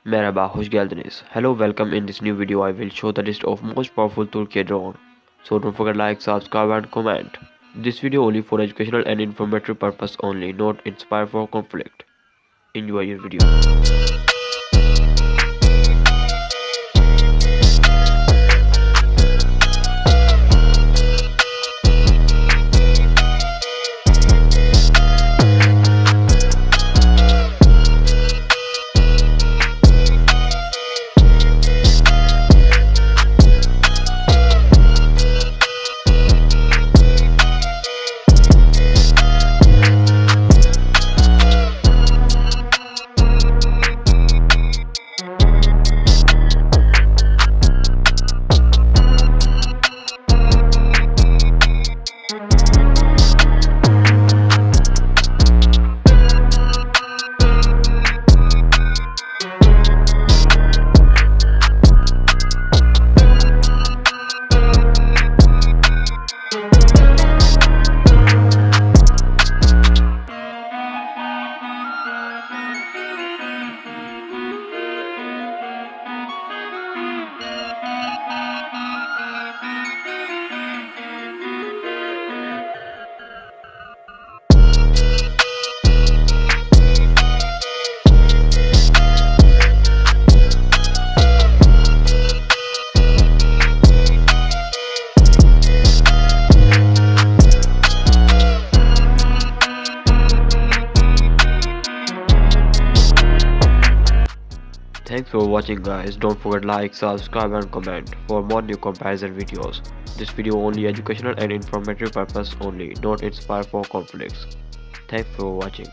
Merhaba, hoş geldiniz. Hello, welcome. In this new video, I will show the list of most powerful Turkiye drone. So don't forget like, subscribe and comment. This video only for educational and informative purpose only, not inspire for conflict. Enjoy your video. Thanks for watching guys. Don't forget like, subscribe and comment for more new comparison videos. This video only educational and informative purpose only, not inspire for conflicts. Thanks for watching.